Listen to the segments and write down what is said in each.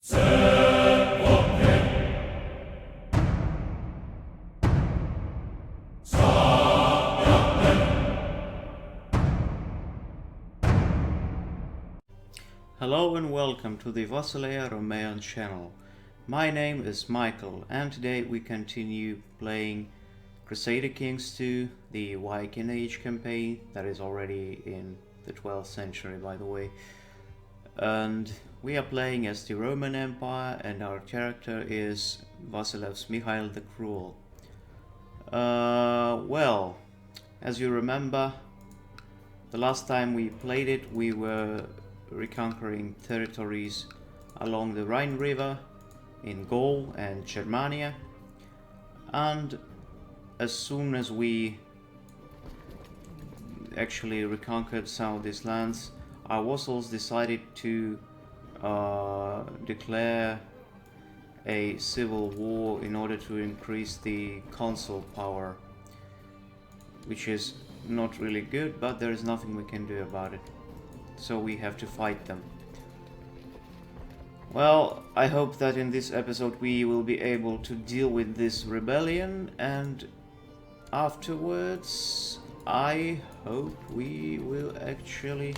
Hello and welcome to the Vassilea Romaean channel. My name is Michael and today we continue playing Crusader Kings 2, the Viking Age campaign that is already in the 12th century, by the way. And we are playing as the Roman Empire and our character is Vasilevs Mihail the Cruel. Well, as you remember, the last time we played it we were reconquering territories along the Rhine River in Gaul and Germania, and as soon as we actually reconquered some of these lands, our vassals decided to declare a civil war in order to increase the consul power, which is not really good, but there is nothing we can do about it. So we have to fight them. Well, I hope that in this episode we will be able to deal with this rebellion, and afterwards I hope we will actually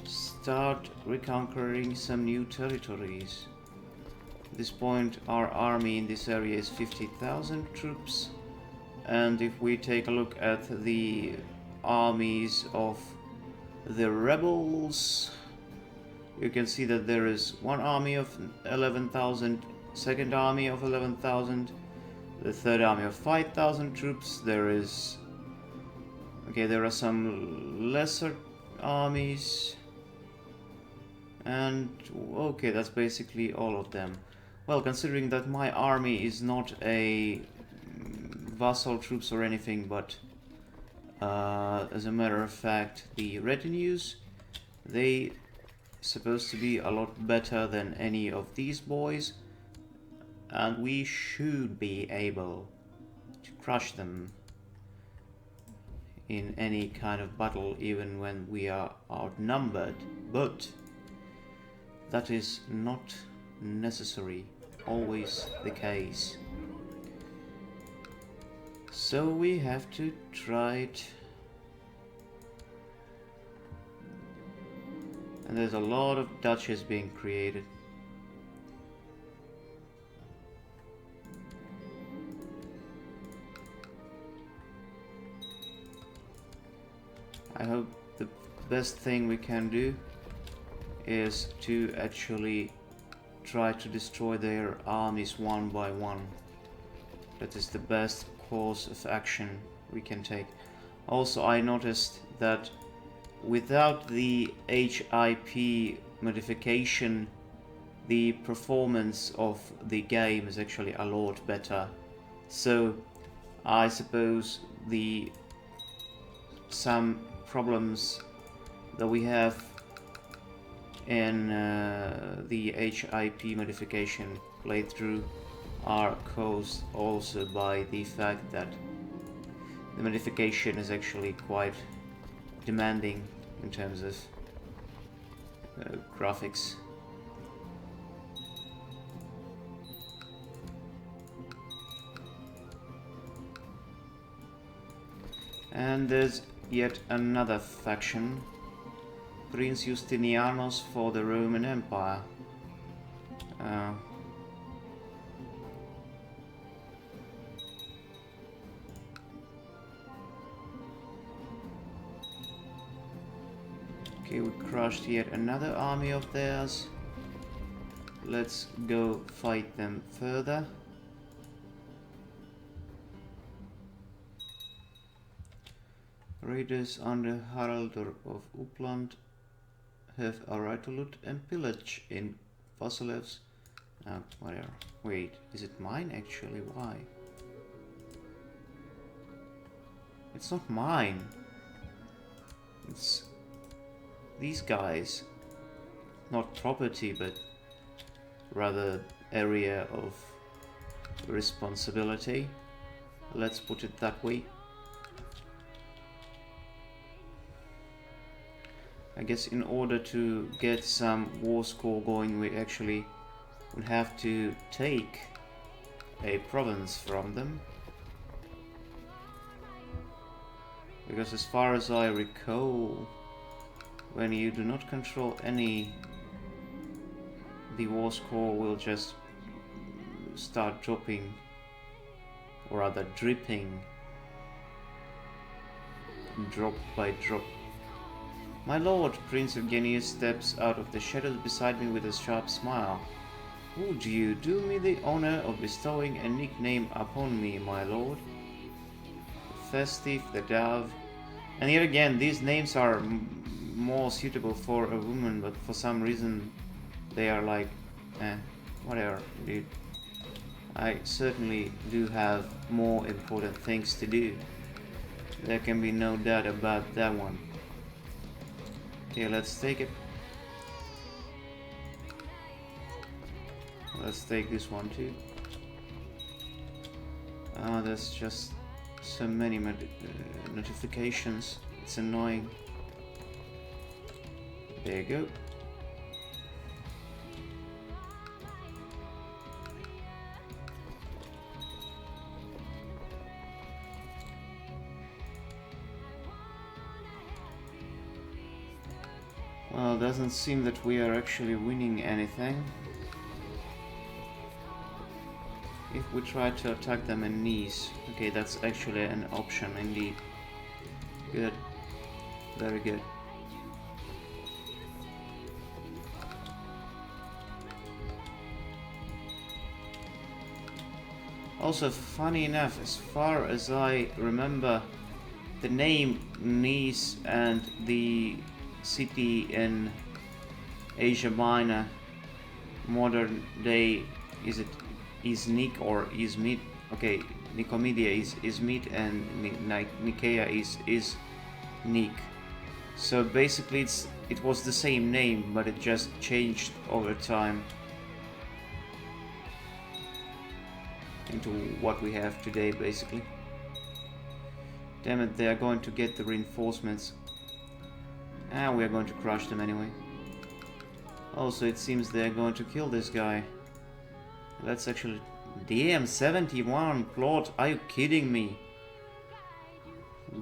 start reconquering some new territories. At this point our army in this area is 50,000 troops, and if we take a look at the armies of the rebels, you can see that there is one army of 11,000, second army of 11,000, the third army of 5,000 troops. There are some lesser armies, and okay, that's basically all of them. Well, considering that my army is not a vassal troops or anything, but as a matter of fact, the retinues, they supposed to be a lot better than any of these boys, and we should be able to crush them in any kind of battle, even when we are outnumbered. But that is not necessarily always the case. So we have to try it. And there's a lot of duchies being created. I hope the best thing we can do is to actually try to destroy their armies one by one. That is the best course of action we can take. Also, I noticed that without the HIP modification, the performance of the game is actually a lot better. So I suppose some problems that we have in the HIP modification playthrough are caused also by the fact that the modification is actually quite demanding in terms of graphics. And there's yet another faction, Prince Justinianus for the Roman Empire. Okay, we crushed yet another army of theirs. Let's go fight them further. Raiders under Haraldur of Uppland have a right to loot and pillage in Vasilevs. Whatever. Wait, is it mine actually? Why? It's not mine. It's these guys. Not property, but rather area of responsibility. Let's put it that way. I guess in order to get some war score going, we actually would have to take a province from them. Because as far as I recall, when you do not control any, the war score will just start dropping, or rather dripping, drop by drop. My lord, Prince Eugenius steps out of the shadows beside me with a sharp smile. Would you do me the honor of bestowing a nickname upon me, my lord? The Festive, the Dove, and yet again, these names are more suitable for a woman, but for some reason they are like, whatever, dude. I certainly do have more important things to do. There can be no doubt about that one. Okay, let's take it. Let's take this one too. There's just so many notifications. It's annoying. There you go. Well, it doesn't seem that we are actually winning anything. If we try to attack them in knees, okay, that's actually an option indeed. Good, very good. Also, funny enough, as far as I remember, the name Nice and the city in Asia Minor, modern day, is it Iznik or Izmit? Okay, Nicomedia is Izmit and Nicaea is Nik. So basically it was the same name, but it just changed over time into what we have today, basically. Damn it, they are going to get the reinforcements. Ah, we are going to crush them anyway. Also, it seems they are going to kill this guy. Let's actually... Damn, 71 plot, are you kidding me?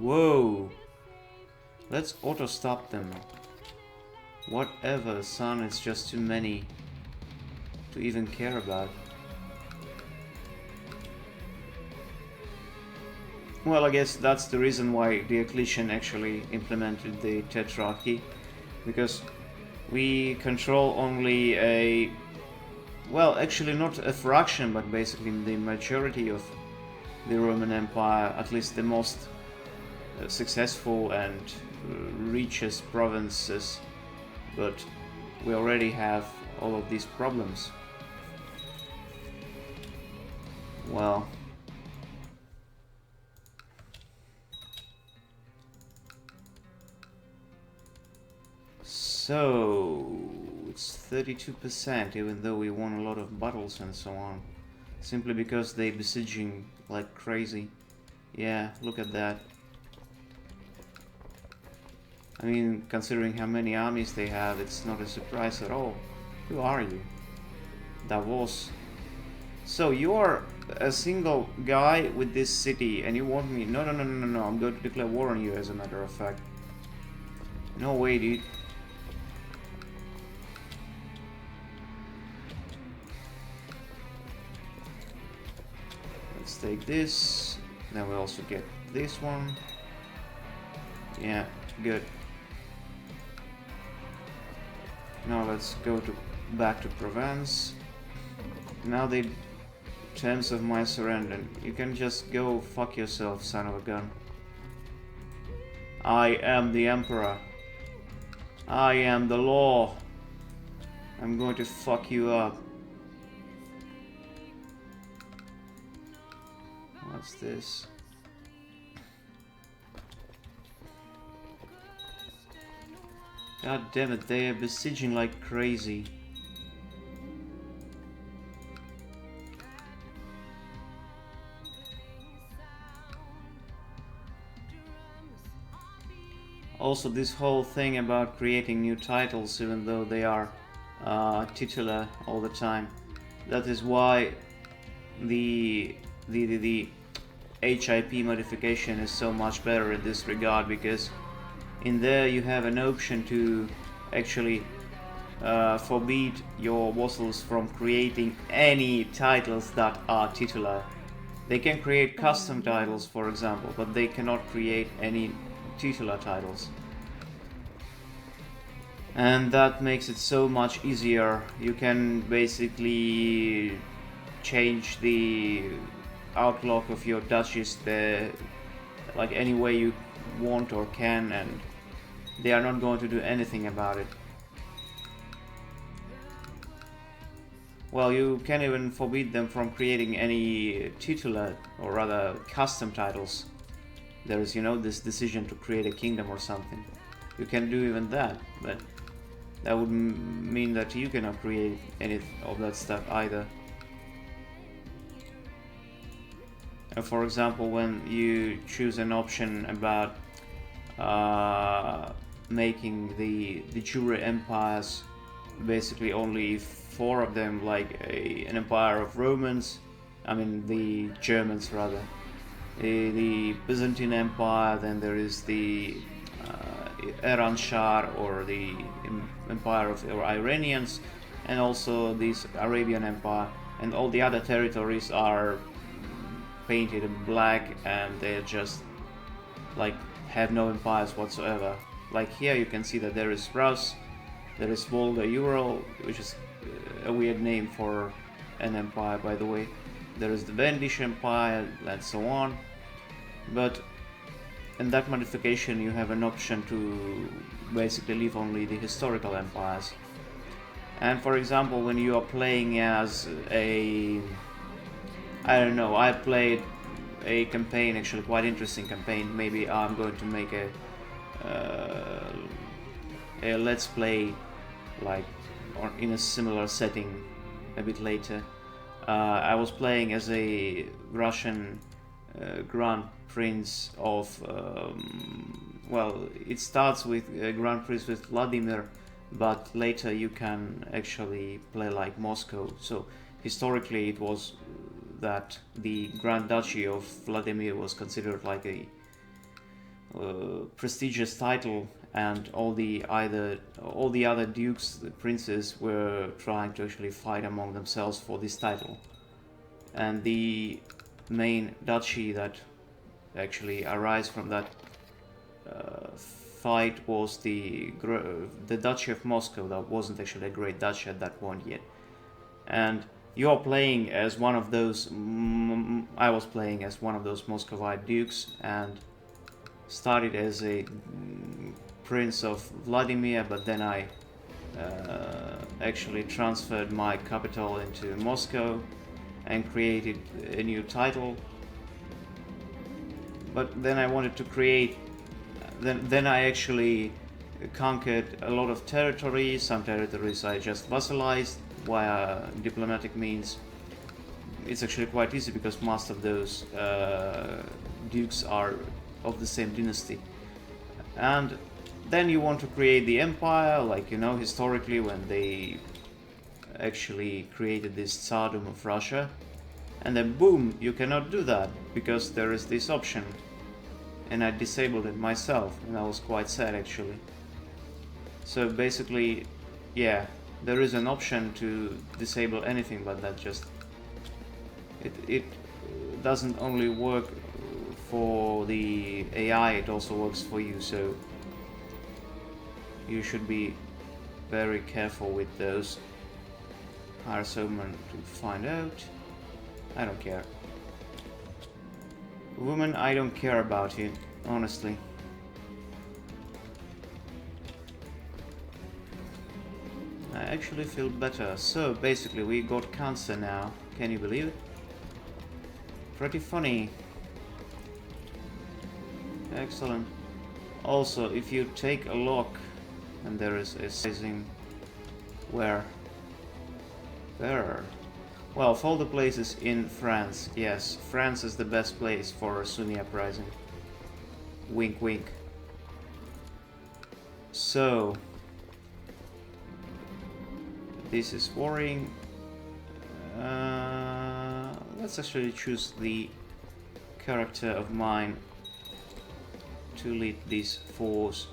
Whoa. Let's auto-stop them. Whatever, son, it's just too many to even care about. Well, I guess that's the reason why Diocletian actually implemented the Tetrarchy, because we control only a, well, actually not a fraction, but basically the majority of the Roman Empire, at least the most successful and richest provinces, but we already have all of these problems. Well, so it's 32%, even though we won a lot of battles and so on, simply because they besieging like crazy. Yeah, look at that. I mean, considering how many armies they have, it's not a surprise at all. Who are you? Davos. So you're a single guy with this city and you want me... No, I'm going to declare war on you, as a matter of fact. No way, dude. Let's take this. Then we also get this one. Yeah, good. Now let's go back to Provence. Now the terms of my surrender. You can just go fuck yourself, son of a gun. I am the Emperor. I am the law. I'm going to fuck you up. What's this? God damn it, they are besieging like crazy. Also, this whole thing about creating new titles, even though they are titular all the time, That is why the HIP modification is so much better in this regard, because in there you have an option to actually forbid your vassals from creating any titles that are titular. They can create custom titles, for example, but they cannot create any titular titles. And that makes it so much easier. You can basically change the outlook of your duchies like any way you want or can, and they are not going to do anything about it. Well, you can even forbid them from creating any titular, or rather custom titles. There is, you know, this decision to create a kingdom or something. You can do even that, but that would mean that you cannot create any of that stuff either. For example, when you choose an option about making the jure empires, basically only 4 of them, like an empire of Romans, I mean the Germans rather, the Byzantine Empire, then there is the Iran Shah, or the Empire of Iranians, and also this Arabian Empire, and all the other territories are painted in black, and they just like have no empires whatsoever. Like here you can see that there is Rus, there is Volga Ural, which is a weird name for an empire, by the way. There is the Vendish Empire, and so on. But in that modification you have an option to basically leave only the historical empires. And for example, when you are playing as a, I don't know, I played a campaign, actually quite interesting campaign. Maybe I'm going to make a let's play like or in a similar setting a bit later. I was playing as a Russian Grand Prince of well, it starts with Grand Prince with Vladimir, but later you can actually play like Moscow. So historically it was that the Grand Duchy of Vladimir was considered like a prestigious title, and all the other dukes, the princes, were trying to actually fight among themselves for this title. And the main duchy that actually arise from that fight was the Duchy of Moscow. That wasn't actually a great duchy at that point yet. And you're playing as one of those, I was playing as one of those Muscovite dukes, and started as a Prince of Vladimir, but then I actually transferred my capital into Moscow and created a new title. But then I wanted to create, then I actually conquered a lot of territories. Some territories I just vassalized via diplomatic means. It's actually quite easy because most of those dukes are of the same dynasty. And then you want to create the empire, like, you know, historically when they actually created this Tsardom of Russia, and then boom, you cannot do that because there is this option, and I disabled it myself, and I was quite sad actually. So basically, yeah, there is an option to disable anything, but that just it doesn't only work for the AI, it also works for you, so you should be very careful with those. Hire someone to find out. I don't care. Woman, I don't care about you, honestly. I actually feel better. So basically we got cancer now. Can you believe it? Pretty funny. Excellent. Also, if you take a look, and there is a sizing where? There. Well, of all the places in France, yes, France is the best place for a Sunni uprising. Wink wink. So this is worrying. Let's actually choose the character of mine to lead this force.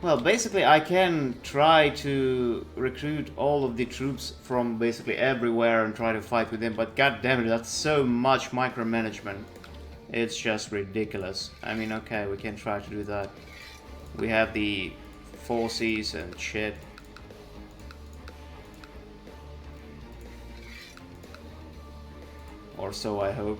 Well, basically I can try to recruit all of the troops from basically everywhere and try to fight with them, but god damn it, that's so much micromanagement. It's just ridiculous. I mean, okay, we can try to do that. We have the forces and shit. Or so I hope.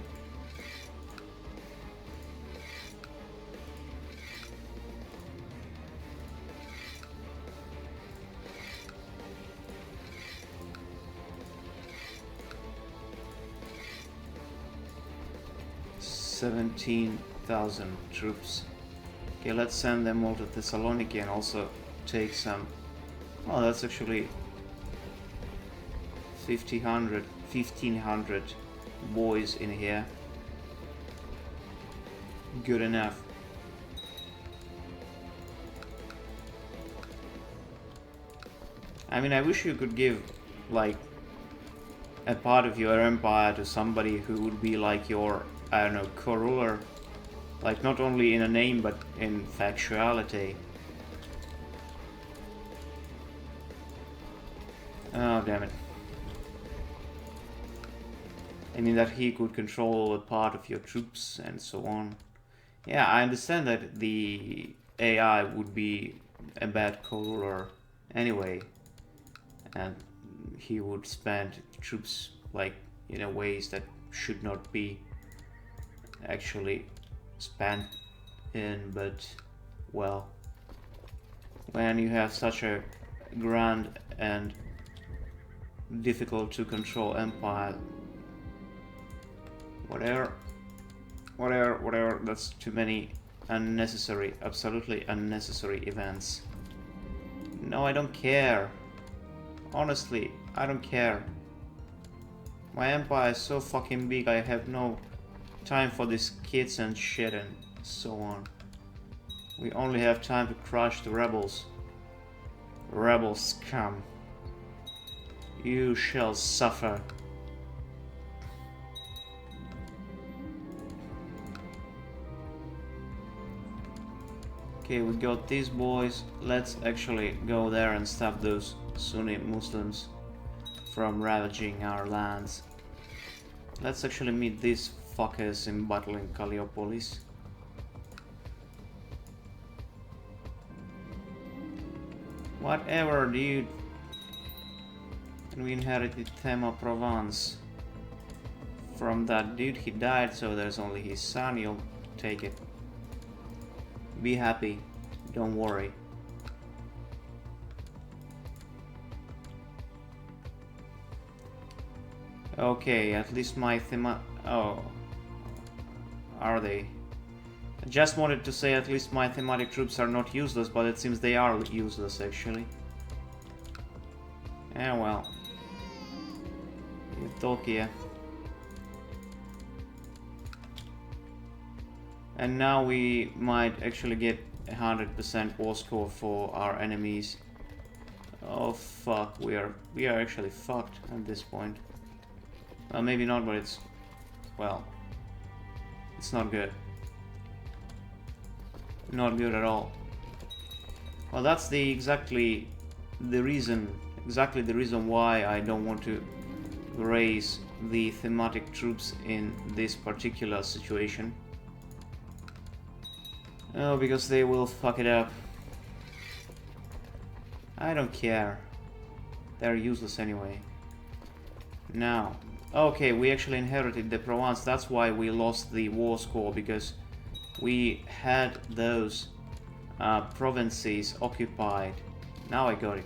$17,000 troops. Okay, let's send them all to Thessaloniki and also take some. Oh, that's actually 1,500 boys in here. Good enough. I mean, I wish you could give like a part of your empire to somebody who would be like your, I don't know, co-ruler. Like not only in a name but in factuality. Oh damn it. I mean that he could control a part of your troops and so on. Yeah, I understand that the AI would be a bad co-ruler anyway. And he would spend troops like in a ways that should not be actually spent in, but well, when you have such a grand and difficult to control empire, whatever, that's too many unnecessary, absolutely unnecessary events. No, I don't care. Honestly, I don't care. My empire is so fucking big, I have no time for these kids and shit and so on. We only have time to crush the rebels. Rebel scum. You shall suffer. Okay, we got these boys. Let's actually go there and stop those Sunni Muslims from ravaging our lands. Let's actually meet these fuckers in battle in Calliopolis. Whatever, dude. And we inherited Thema Provence from that dude. He died, so there's only his son. You'll take it. Be happy. Don't worry. Okay, at least my thema... Oh. Are they? I just wanted to say at least my thematic troops are not useless, but it seems they are useless actually. Yeah, well. Eutokia. And now we might actually get 100% war score for our enemies. Oh fuck, we are actually fucked at this point. Well, maybe not, but it's... well... it's not good. Not good at all. Well, that's exactly the reason why I don't want to raise the thematic troops in this particular situation. Oh, because they will fuck it up. I don't care. They're useless anyway. Now, okay, we actually inherited the Provence. That's why we lost the war score, because we had those provinces occupied. Now I got it.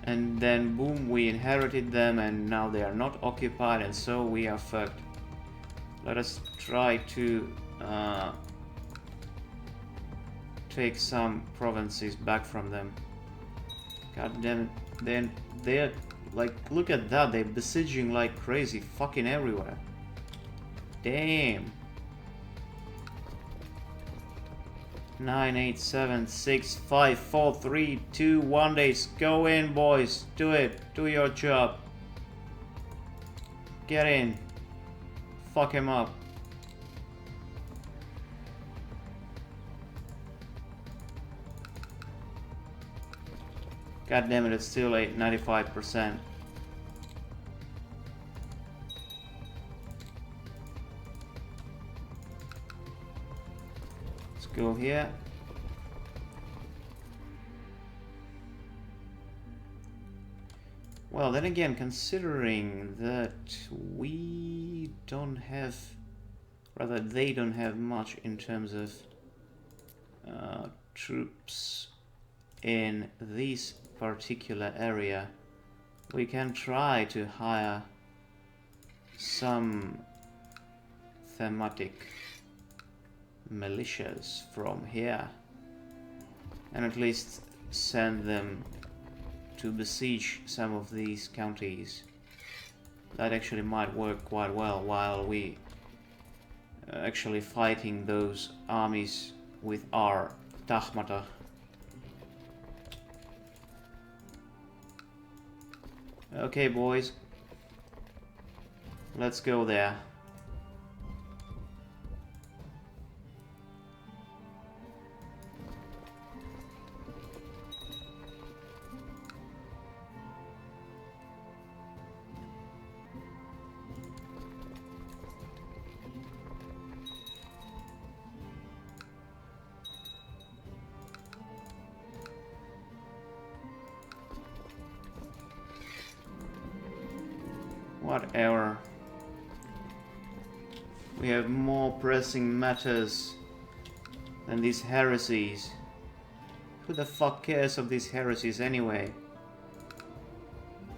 And then boom, we inherited them and now they are not occupied, and so we are fucked. Let us try to take some provinces back from them. God damn it. Then they're like, look at that, they're besieging like crazy fucking everywhere. Damn. 9, 8, 7, 6, 5, 4, 3, 2, 1 days. Go in, boys. Do it. Do your job. Get in. Fuck him up. God damn it, it's still at 95%. Let's go here. Well, then again, considering that we don't have, rather they don't have much in terms of troops in this particular area, we can try to hire some thematic militias from here and at least send them to besiege some of these counties. That actually might work quite well while we actually fighting those armies with our Tahmata. Okay, boys, let's go there. Whatever. We have more pressing matters than these heresies. Who the fuck cares of these heresies anyway?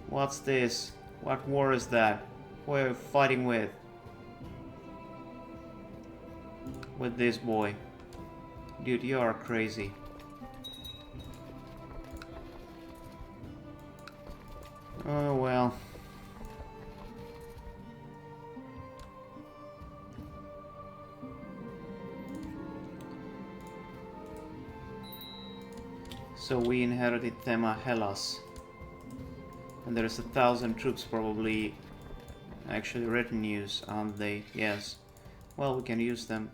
What's this? What war is that? Who are we fighting with? With this boy. Dude, you are crazy. Oh well. So we inherited Thema Hellas. And there's 1,000 troops probably. Actually retinues, aren't they? Yes. Well, we can use them.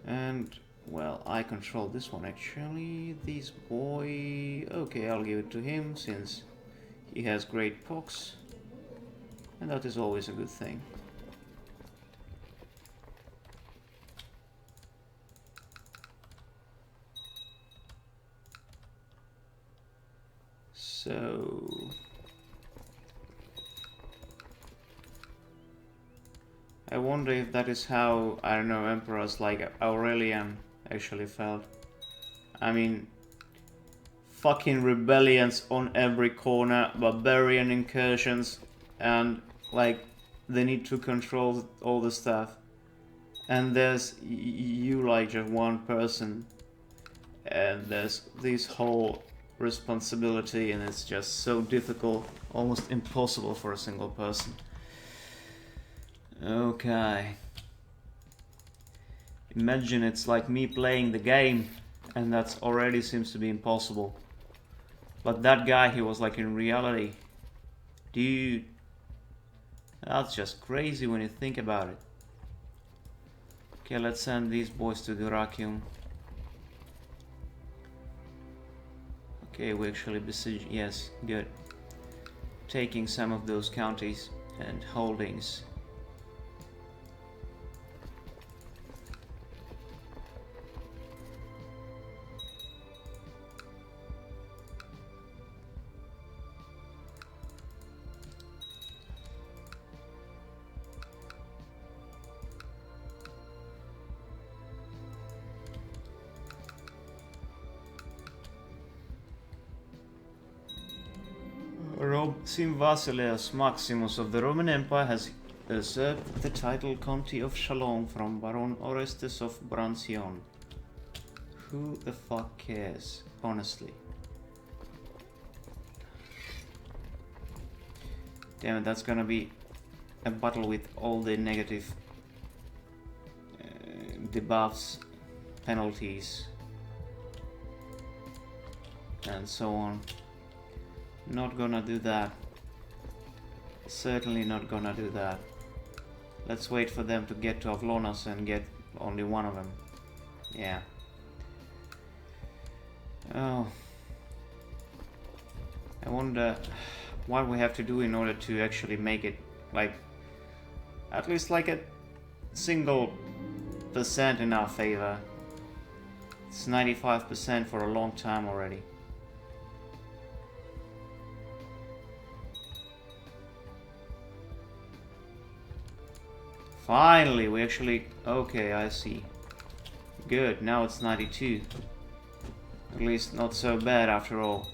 And, well, I control this one actually. This boy... Okay, I'll give it to him since he has great pox. And that is always a good thing. So I wonder if that is how, I don't know, emperors like Aurelian actually felt. I mean, fucking rebellions on every corner, barbarian incursions, and like they need to control all the stuff. And there's you like just one person, and there's this whole responsibility, and it's just so difficult, almost impossible for a single person. Okay. Imagine it's like me playing the game, and that already seems to be impossible. But that guy, he was like in reality. Dude, that's just crazy when you think about it. Okay, let's send these boys to Dyrrachium. Okay, we actually besiege, yes, good. Taking some of those counties and holdings. Symbasileuses Maximus of the Roman Empire has usurped the title County of Chalon from Baron Orestes of Brancion. Who the fuck cares, honestly? Damn it, that's gonna be a battle with all the negative debuffs penalties and so on. Not gonna do that. Certainly not gonna do that. Let's wait for them to get to Avlonas and get only one of them. Yeah. Oh. I wonder what we have to do in order to actually make it like at least like a single % in our favor. It's 95% for a long time already. Finally, we actually... Okay, I see. Good, now it's 92. At least not so bad after all.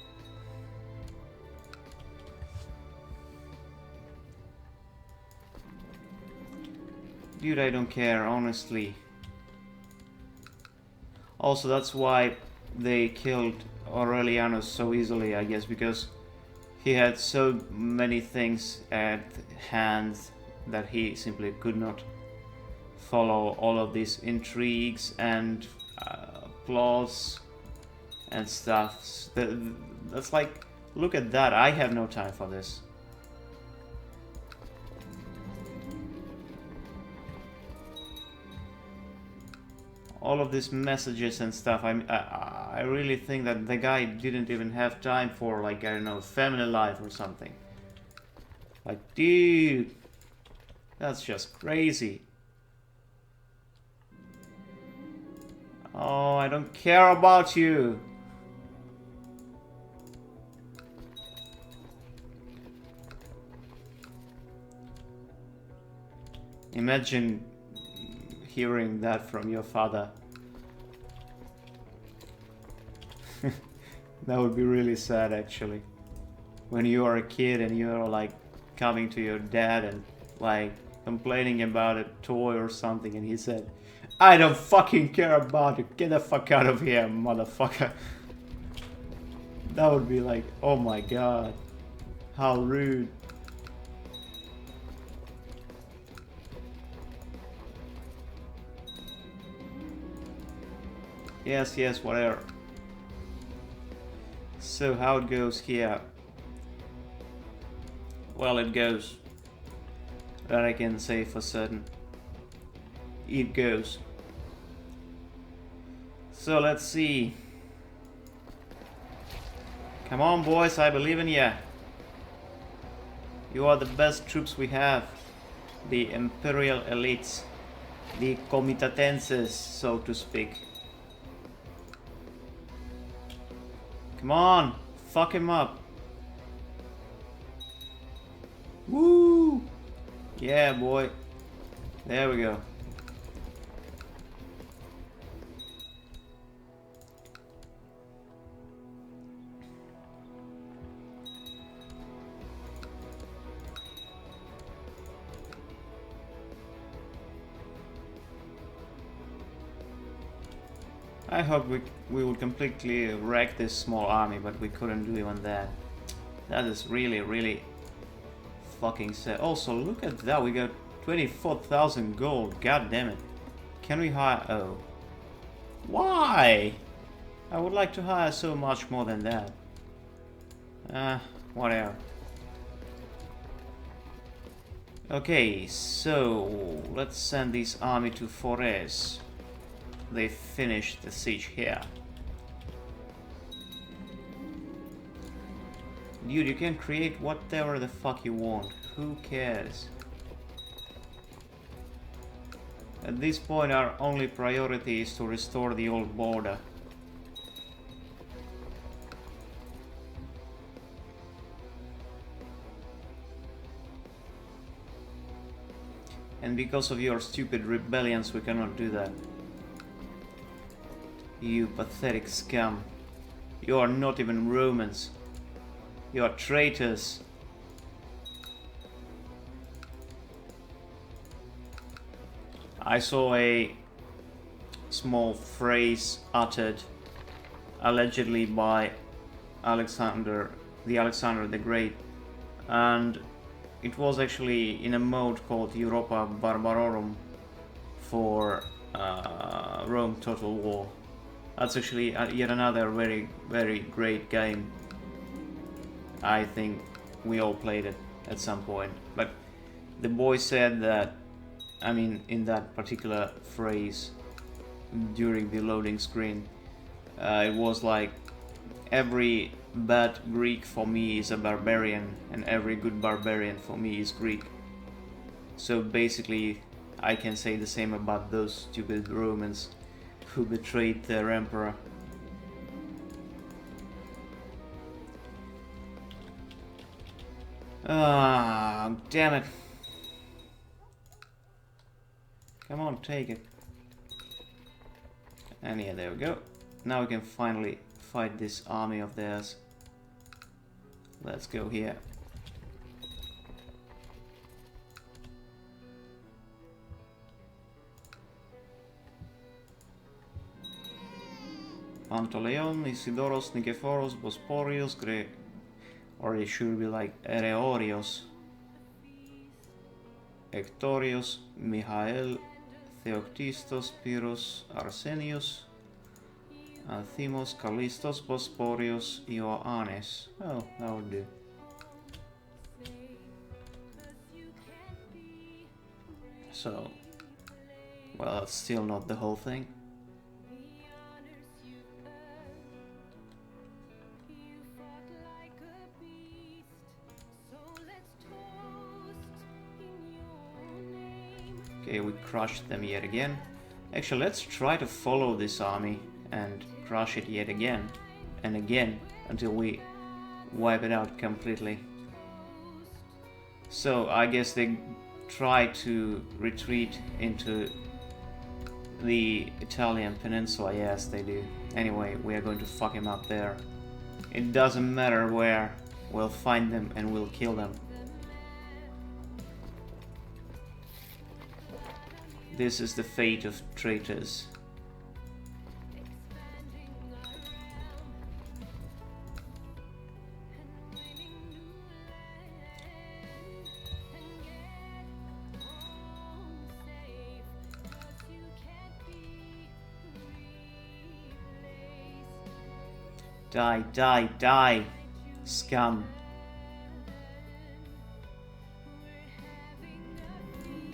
Dude, I don't care, honestly. Also, that's why they killed Aurelianus so easily, I guess, because he had so many things at hand that he simply could not follow all of these intrigues and plots and stuff. That's like, look at that, I have no time for this. All of these messages and stuff, I really think that the guy didn't even have time for, like, I don't know, family life or something. Like, dude, that's just crazy. Oh, I don't care about you. Imagine hearing that from your father. That would be really sad, actually. When you are a kid and you're like coming to your dad and like complaining about a toy or something, and he said, "I don't fucking care about it. Get the fuck out of here, motherfucker." That would be like, oh my god, how rude. Yes, yes, whatever. So how it goes here? Well, it goes. That I can say for certain. It goes. So let's see. Come on, boys, I believe in ya. You are the best troops we have. The Imperial elites. The comitatenses, so to speak. Come on, fuck him up. Woo! Yeah, boy. There we go. I hope we would completely wreck this small army, but we couldn't do even that. That is really, really fucking sad. Also, look at that, we got 24,000 gold, god damn it. Can we hire... oh. Why? I would like to hire so much more than that. Whatever. Okay, so let's send this army to Forez. They finished the siege here. Dude, you can create whatever the fuck you want. Who cares? At this point, our only priority is to restore the old border. And because of your stupid rebellions, we cannot do that. You pathetic scum. You are not even Romans. You are traitors. I saw a small phrase uttered allegedly by Alexander the Great, and it was actually in a mode called Europa Barbarorum for Rome Total War. That's actually yet another very great game. I think we all played it at some point. But the boy said that, I mean, in that particular phrase during the loading screen, it was like, every bad Greek for me is a barbarian, and every good barbarian for me is Greek. So basically, I can say the same about those stupid Romans who betrayed their emperor. Ah, damn it. Come on, take it. And yeah, there we go. Now we can finally fight this army of theirs. Let's go here. Antoleon, Isidoros, Nikephoros, Bosporios, or it should be like Ereorios, Hectorios, Michael, Theoctistos, Pyrrhus, Arsenius, Anthimos, Callistos, Bosporios, Ioannes. Oh, that would do. So, well, that's still not the whole thing. Okay, we crushed them yet again. Actually, let's try to follow this army and crush it yet again and again until we wipe it out completely. So I guess they try to retreat into the Italian peninsula. Yes, they do. Anyway, we are going to fuck him up there. It doesn't matter where, we'll find them and we'll kill them. This is the fate of traitors. Die, die, die, scum.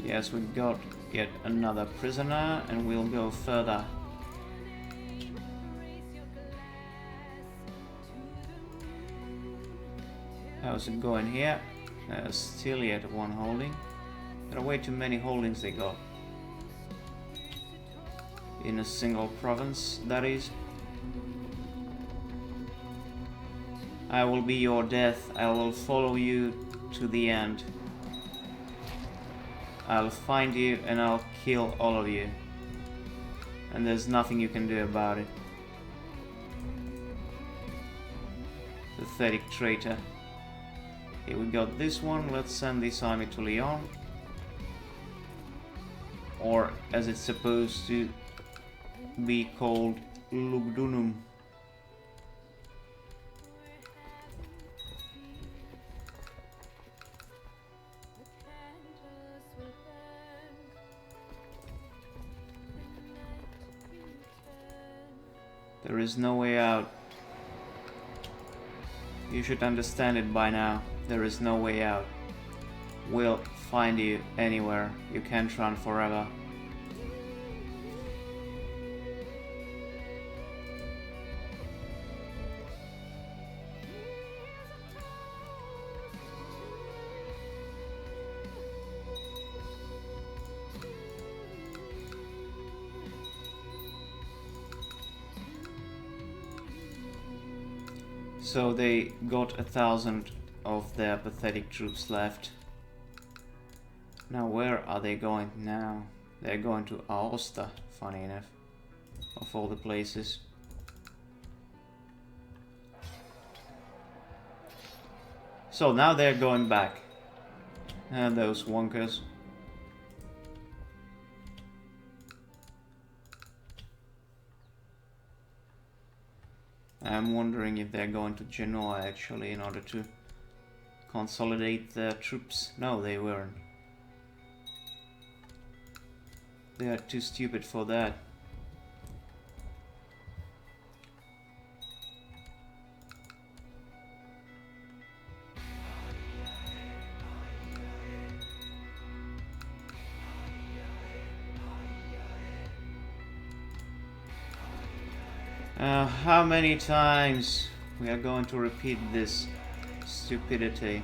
Yes, we got yet another prisoner, and we'll go further. How's it going here? Still yet one holding. There are way too many holdings they got. In a single province, that is. I will be your death. I will follow you to the end. I'll find you and I'll kill all of you. And there's nothing you can do about it. Pathetic traitor. Okay, we got this one. Let's send this army to Lyon. Or as it's supposed to be called, Lugdunum. There is no way out. You should understand it by now. There is no way out. We'll find you anywhere. You can't run forever. So they got 1,000 of their pathetic troops left. Now where are they going now? They're going to Aosta, funny enough, of all the places. So now they're going back. And those wonkers. I'm wondering if they're going to Genoa actually in order to consolidate their troops. No, they weren't. They are too stupid for that. How many times we are going to repeat this stupidity?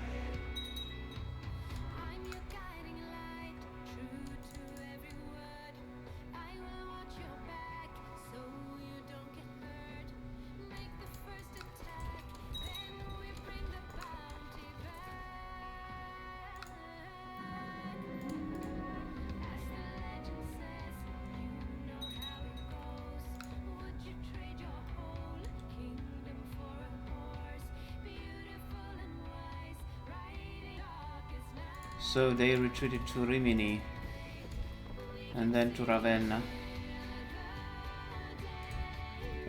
So they retreated to Rimini and then to Ravenna.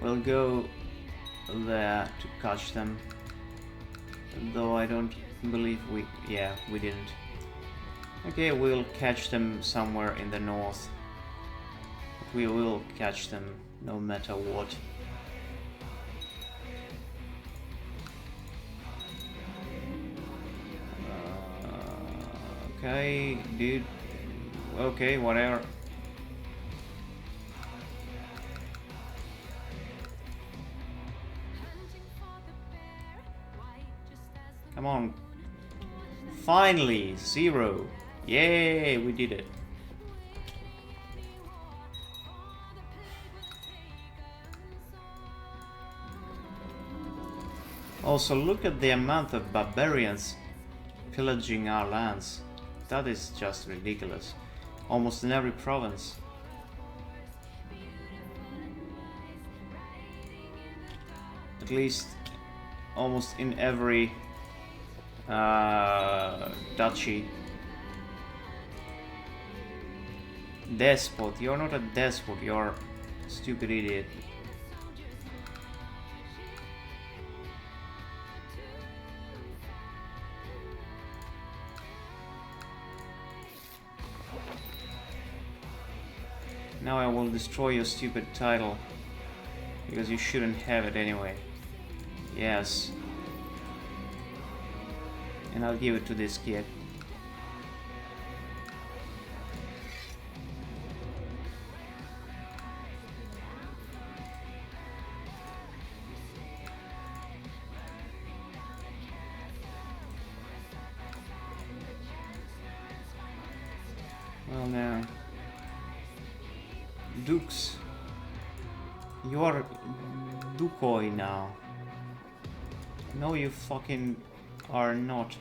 We'll go there to catch them, though I don't believe we didn't. Okay, we'll catch them somewhere in the north. We will catch them no matter what. Okay, dude. Okay, whatever. Come on. Finally, 0. Yay, we did it. Also, look at the amount of barbarians pillaging our lands. That is just ridiculous. Almost in every province. At least almost in every duchy. Despot. You're not a despot, you're a stupid idiot. Now I will destroy your stupid title, because you shouldn't have it anyway. Yes. And I'll give it to this kid. Well now. Dukes. You are Dukoi now. No, you fucking are not.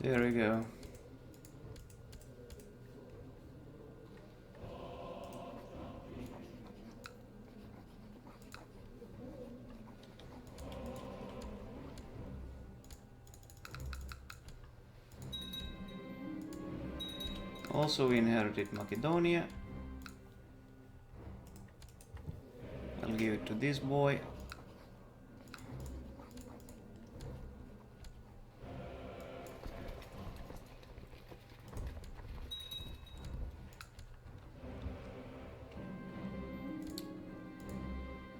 There we go. Also we inherited Macedonia. I'll give it to this boy.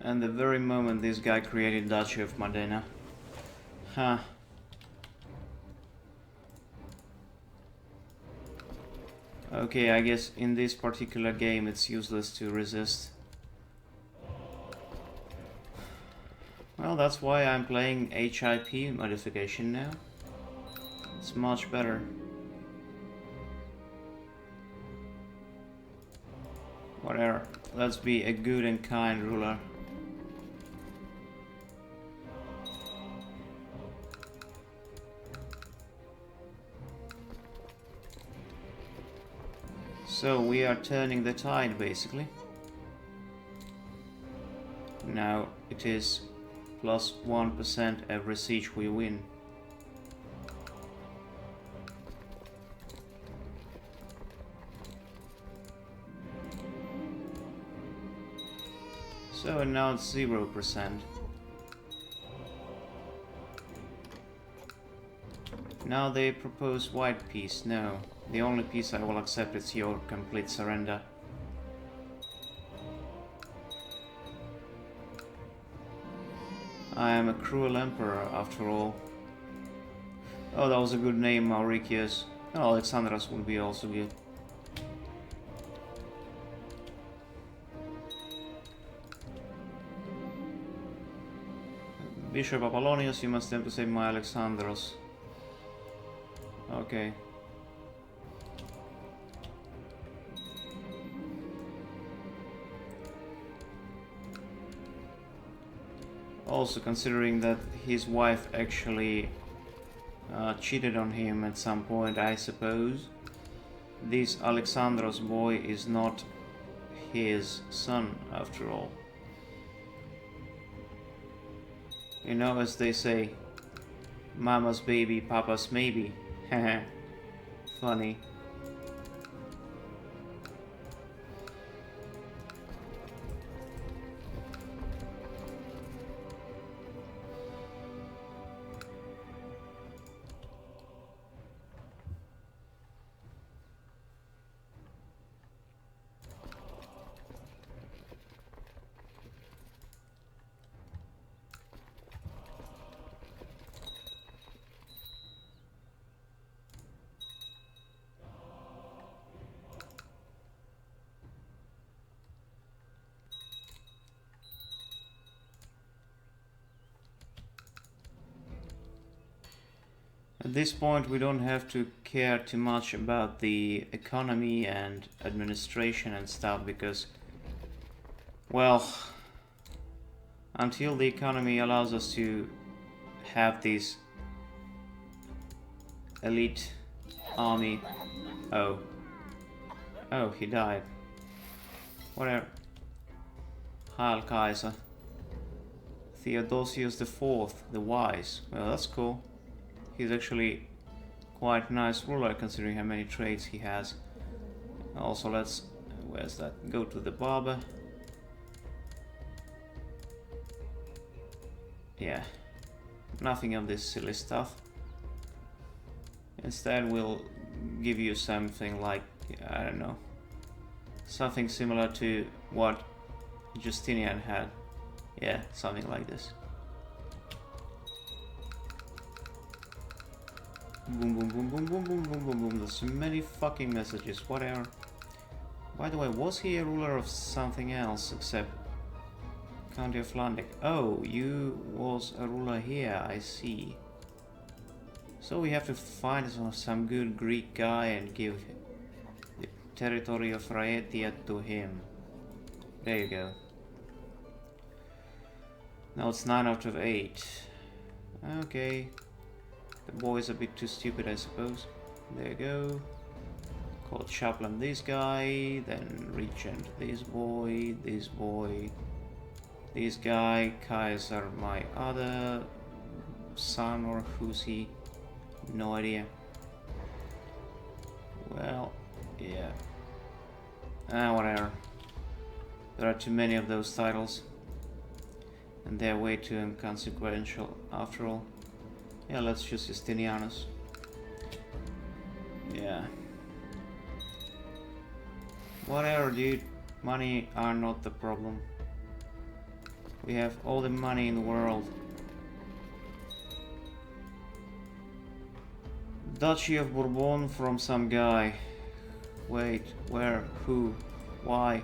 And the very moment this guy created Duchy of Modena. Huh. Okay, I guess in this particular game it's useless to resist. Well, that's why I'm playing HIP modification now. It's much better. Whatever. Let's be a good and kind ruler. So we are turning the tide basically. Now it is plus 1% every siege we win. So and now it's 0%. Now they propose white peace. No, the only peace I will accept is your complete surrender. I am a cruel emperor after all. Oh, that was a good name, Mauricius. Oh, Alexandros would be also good. Bishop Apollonius, you must attempt to save my Alexandros. Okay. Also considering that his wife actually cheated on him at some point, I suppose. This Alexandros boy is not his son after all. You know, as they say, mama's baby, papa's maybe. Funny. At this point we don't have to care too much about the economy and administration and stuff because, well, until the economy allows us to have this elite army. Oh, he died. Whatever. Heil Kaiser. Theodosius IV, the Wise. Well, that's cool. He's actually quite a nice ruler considering how many traits he has. Also, let's... where's that? Go to the barber. Yeah. Nothing of this silly stuff. Instead, we'll give you something like... I don't know. Something similar to what Justinian had. Yeah, something like this. Boom, boom, boom, boom, boom, boom, boom, boom, boom. There's so many fucking messages. Whatever. By the way, was he a ruler of something else except County of Landic? Oh, you was a ruler here, I see. So we have to find some good Greek guy and give the territory of Raetia to him. There you go. Now it's 9 out of 8. Okay. The boy's a bit too stupid, I suppose. There you go. Called Chaplain this guy, then Regent this boy, this guy, Kaiser my other son, or who's he? No idea. Well, yeah. Whatever. There are too many of those titles. And they're way too inconsequential after all. Yeah, let's choose Justinianus. Yeah. Whatever, dude. Money are not the problem. We have all the money in the world. Duchy of Bourbon from some guy. Wait, where? Who? Why?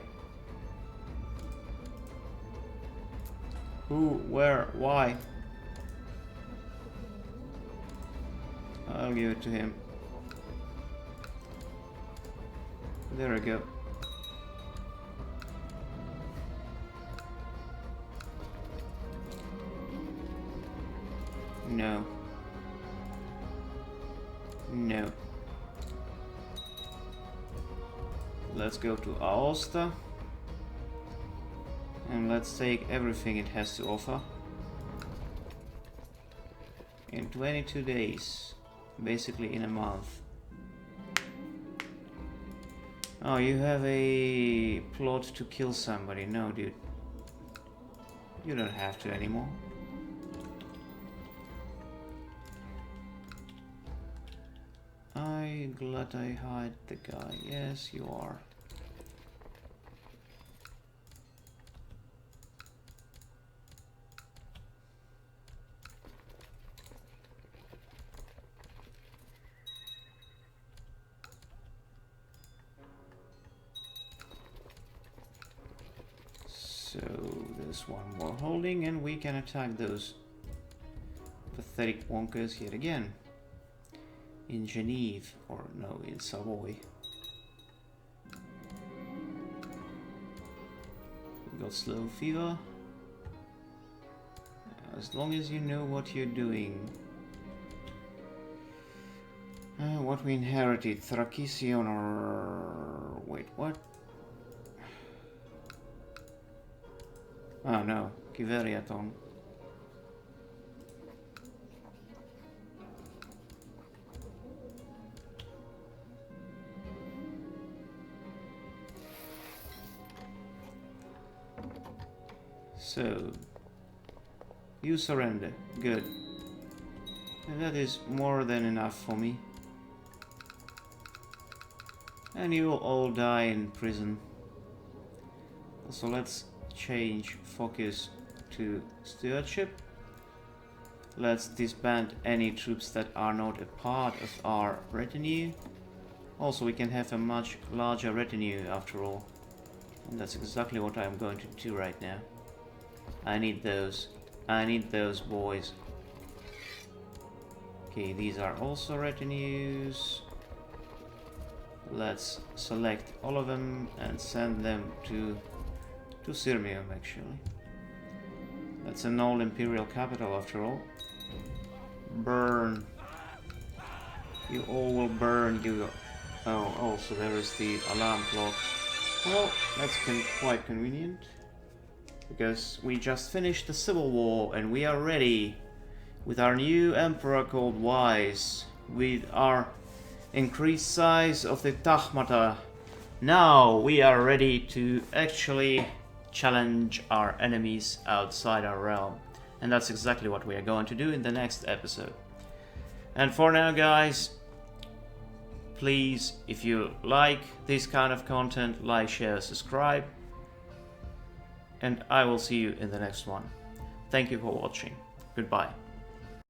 Who? Where? Why? I'll give it to him. There we go. No. No. let's go to Aosta. And let's take everything it has to offer. In 22 days. Basically in a month. Oh, you have a plot to kill somebody. No, dude. You don't have to anymore. I'm glad I hired the guy. Yes, you are. So there's one more holding and we can attack those pathetic wonkers yet again. In Geneva, or no, in Savoy. We got slow fever. As long as you know what you're doing. What we inherited, Thrakision or... wait, what? Oh no, Kiveriaton. So, you surrender. Good. And that is more than enough for me. And you will all die in prison. So let's change focus to stewardship. Let's disband any troops that are not a part of our retinue. Also, we can have a much larger retinue after all. And that's exactly what I'm going to do right now. I need those. I need those boys. Okay, these are also retinues. Let's select all of them and send them to Sirmium, actually. That's an old Imperial capital after all. Burn. You all will burn. Oh, also there is the alarm clock. Well, that's quite convenient. Because we just finished the civil war and we are ready with our new emperor called Wise, with our increased size of the Tahmata. Now we are ready to actually challenge our enemies outside our realm, and that's exactly what we are going to do in the next episode. And for now, guys, please, if you like this kind of content, like, share, subscribe. And I will see you in the next one. Thank you for watching. Goodbye.